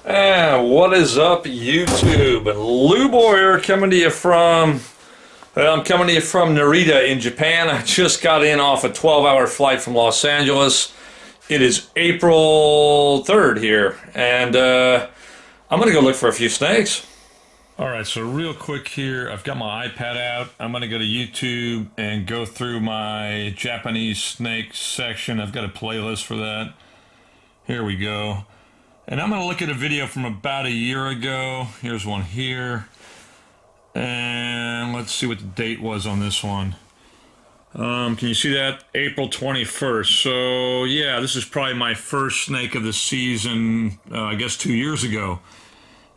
And what is up, YouTube? And Lou Boyer coming to you from, I'm coming to you from Narita in Japan. I just got in off a 12-hour flight from Los Angeles. It is April 3rd here, and I'm going to go look for a few snakes. All right, so real quick here, I've got my iPad out. I'm going to go to YouTube and go through my Japanese snake section. I've got a playlist for that. Here we go. And I'm going to look at a video from about a year ago. Here's one here. And let's see what the date was on this one. Can you see that? April 21st. So, yeah, this is probably my first snake of the season, I guess 2 years ago.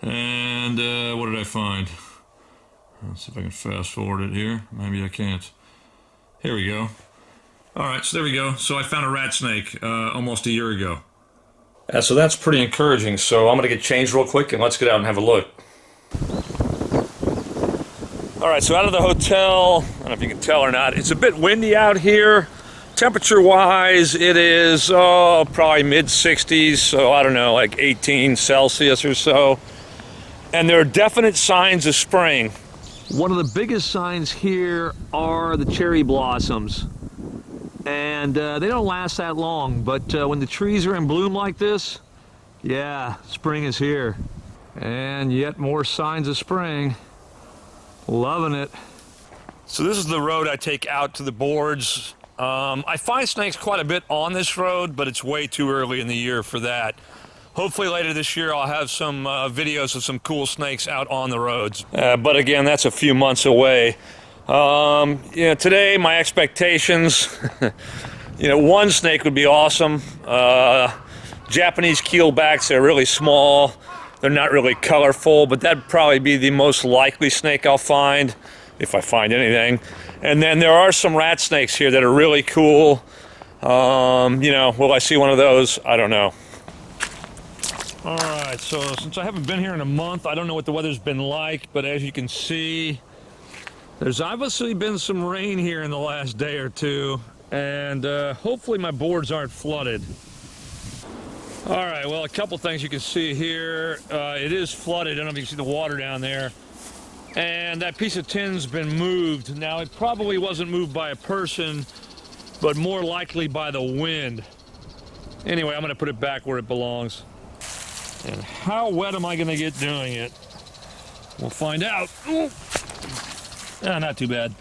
And what did I find? Let's see if I can fast forward it here. Maybe I can't. Here we go. All right, so there we go. So I found a rat snake almost a year ago. So that's pretty encouraging. So I'm going to get changed real quick and let's get out and have a look. All right, so out of the hotel, I don't know if you can tell or not, it's a bit windy out here. Temperature-wise, it is probably mid-60s, so I don't know, like 18 Celsius or so. And there are definite signs of spring. One of the biggest signs here are the cherry blossoms. And they don't last that long, but when the trees are in bloom like this, yeah, spring is here. And yet more signs of spring. Loving it. So this is the road I take out to the boards. I find snakes quite a bit on this road, but it's way too early in the year for that. Hopefully later this year I'll have some videos of some cool snakes out on the roads. But again, that's a few months away. Today my expectations, one snake would be awesome. Japanese keelbacks, they're really small. They're not really colorful, but that'd probably be the most likely snake I'll find, if I find anything. And then there are some rat snakes here that are really cool. Will I see one of those? I don't know. All right, so since I haven't been here in a month, I don't know what the weather's been like, but as you can see, there's obviously been some rain here in the last day or two, and hopefully my boards aren't flooded. All right, well, a couple things you can see here. It is flooded. I don't know if you can see the water down there. And that piece of tin's been moved. Now, it probably wasn't moved by a person, but more likely by the wind. Anyway, I'm going to put it back where it belongs. And how wet am I going to get doing it? We'll find out. Not too bad.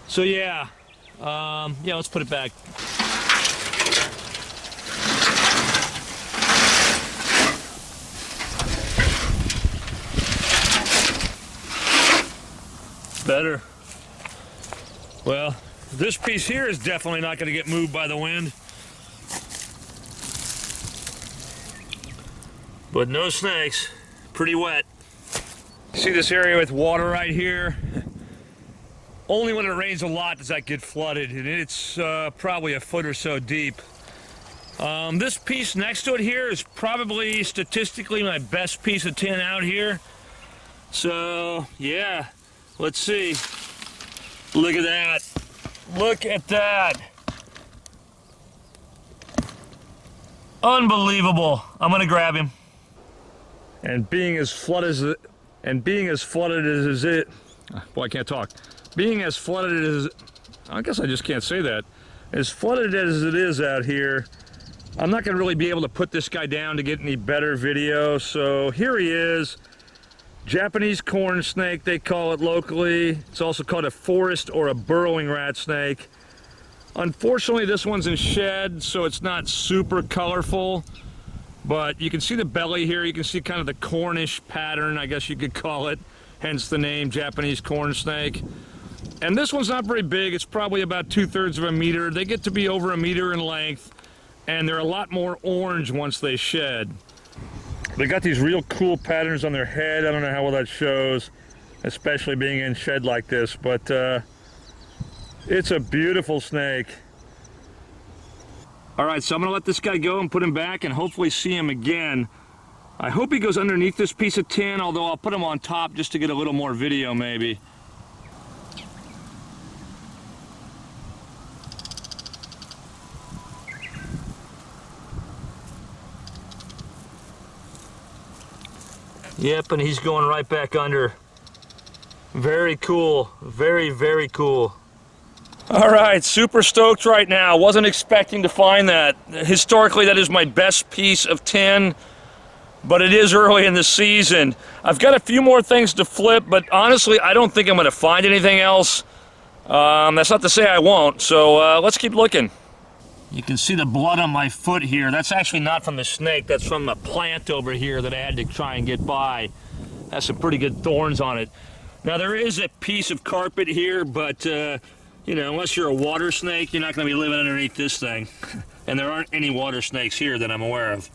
So, yeah, let's put it back. Better. Well, this piece here is definitely not going to get moved by the wind. But no snakes. Pretty wet. See this area with water right here? Only when it rains a lot does that get flooded, and it's probably a foot or so deep. This piece next to it here is probably statistically my best piece of tin out here. So, yeah. Let's see. Look at that. Look at that. Unbelievable. I'm gonna grab him. And being as flooded as it, boy, I can't talk. Being as flooded as, I guess I just can't say that. As flooded as it is out here, I'm not gonna really be able to put this guy down to get any better video. So here he is. Japanese corn snake, they call it locally. It's also called a forest or a burrowing rat snake. Unfortunately, this one's in shed, so it's not super colorful. But you can see the belly here. You can see kind of the cornish pattern, I guess you could call it. Hence the name Japanese corn snake. And this one's not very big. It's probably about 2/3 of a meter. They get to be over a meter in length. And they're a lot more orange once they shed. They got these real cool patterns on their head. I don't know how well that shows, especially being in shed like this, but it's a beautiful snake. All right, so I'm gonna let this guy go and put him back and hopefully see him again. I hope he goes underneath this piece of tin, although I'll put him on top just to get a little more video maybe. Yep, and he's going right back under. Very cool. Very, very cool. All right, super stoked right now. Wasn't expecting to find that. Historically, that is my best piece of tin, but it is early in the season. I've got a few more things to flip, but honestly, I don't think I'm going to find anything else. That's not to say I won't, so let's keep looking. You can see the blood on my foot here. That's actually not from the snake. That's from a plant over here that I had to try and get by. Has some pretty good thorns on it. Now, there is a piece of carpet here, but, you know, unless you're a water snake, you're not going to be living underneath this thing. And there aren't any water snakes here that I'm aware of.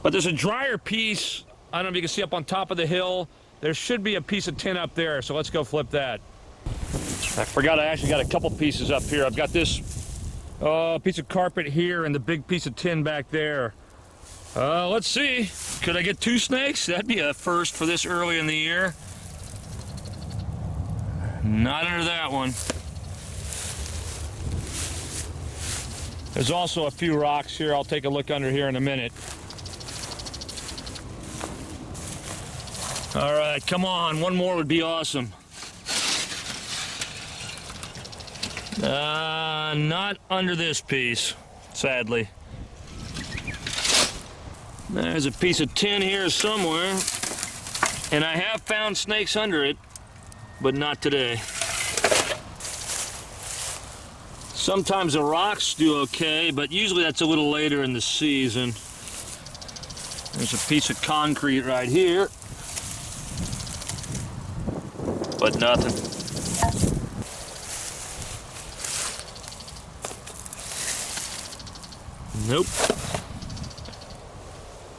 But there's a drier piece. I don't know if you can see up on top of the hill. There should be a piece of tin up there, so let's go flip that. I forgot I actually got a couple pieces up here. I've got this piece of carpet here and the big piece of tin back there. Let's see. Could I get 2 snakes? That'd be a first for this early in the year. Not under that one. There's also a few rocks here. I'll take a look under here in a minute. All right, come on. One more would be awesome. Not under this piece, sadly. There's a piece of tin here somewhere, and I have found snakes under it, but not today. Sometimes the rocks do okay, but usually that's a little later in the season. There's a piece of concrete right here, but nothing. Nope.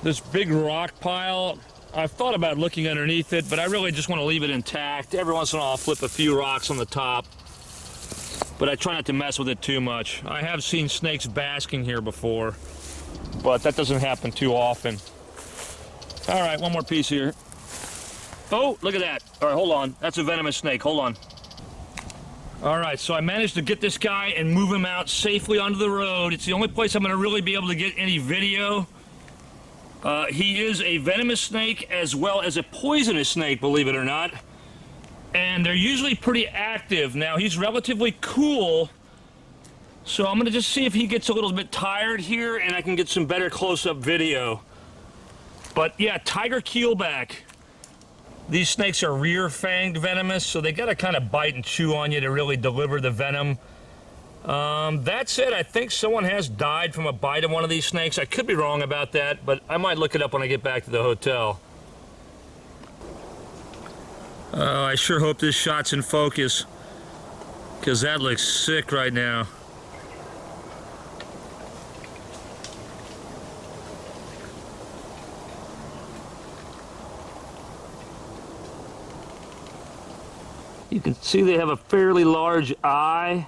This big rock pile, I've thought about looking underneath it, but I really just want to leave it intact. Every once in a while I'll flip a few rocks on the top, but I try not to mess with it too much. I have seen snakes basking here before, but that doesn't happen too often. All right, one more piece here. Oh, look at that. All right, hold on. That's a venomous snake. Hold on. All right, so I managed to get this guy and move him out safely onto the road. It's the only place I'm going to really be able to get any video. He is a venomous snake as well as a poisonous snake, believe it or not. And they're usually pretty active. Now, he's relatively cool, so I'm going to just see if he gets a little bit tired here and I can get some better close-up video. But yeah, tiger keelback. These snakes are rear-fanged venomous, so they got to kind of bite and chew on you to really deliver the venom. That said, I think someone has died from a bite of one of these snakes. I could be wrong about that, but I might look it up when I get back to the hotel. I sure hope this shot's in focus, because that looks sick right now. You can see they have a fairly large eye.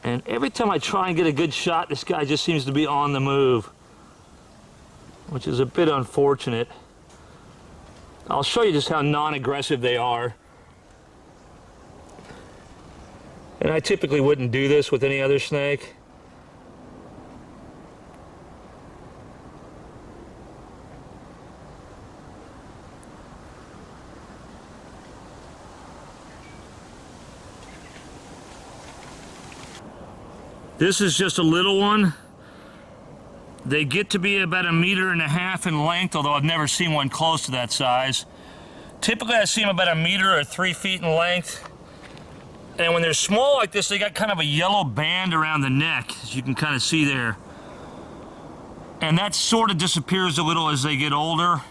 And every time I try and get a good shot, this guy just seems to be on the move, which is a bit unfortunate. I'll show you just how non-aggressive they are. And I typically wouldn't do this with any other snake. This is just a little one. They get to be about 1.5 meters in length, although I've never seen one close to that size. Typically I see them about 1 meter or 3 feet in length. And when they're small like this, they got kind of a yellow band around the neck, as you can kind of see there. And that sort of disappears a little as they get older.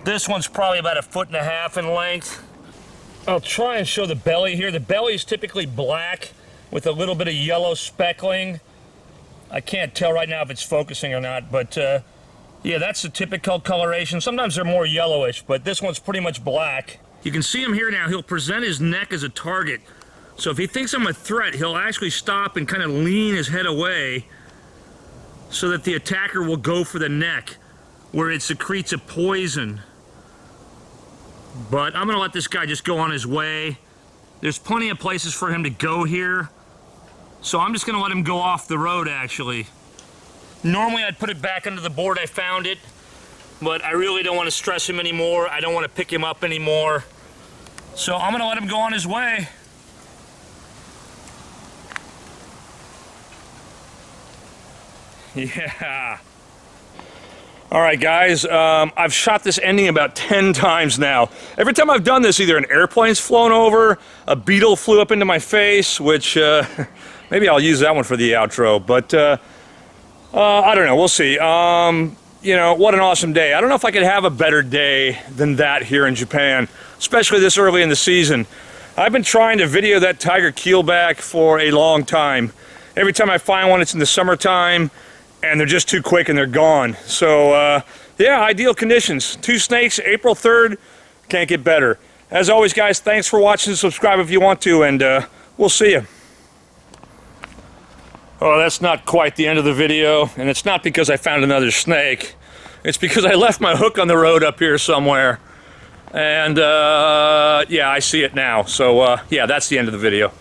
This one's probably about 1.5 feet in length. I'll try and show the belly here. The belly is typically black with a little bit of yellow speckling. I can't tell right now if it's focusing or not, but yeah, that's the typical coloration. Sometimes they're more yellowish, but this one's pretty much black. You can see him here now. He'll present his neck as a target. So if he thinks I'm a threat, he'll actually stop and kind of lean his head away so that the attacker will go for the neck, where it secretes a poison. But I'm gonna let this guy just go on his way. There's plenty of places for him to go here. So I'm just gonna let him go off the road, actually. Normally I'd put it back under the board I found it. but I really don't want to stress him anymore. I don't want to pick him up anymore. So I'm gonna let him go on his way. Yeah. All right, guys, I've shot this ending about 10 times now. Every time I've done this, either an airplane's flown over, a beetle flew up into my face, which maybe I'll use that one for the outro, but I don't know, we'll see. You know, what an awesome day. I don't know if I could have a better day than that here in Japan, especially this early in the season. I've been trying to video that tiger keelback for a long time. Every time I find one, it's in the summertime, and they're just too quick and they're gone. So, yeah, ideal conditions. 2 snakes, April 3rd, can't get better. As always, guys, thanks for watching. Subscribe if you want to, and we'll see you. Oh, that's not quite the end of the video, and it's not because I found another snake. It's because I left my hook on the road up here somewhere. And, yeah, I see it now. So, yeah, that's the end of the video.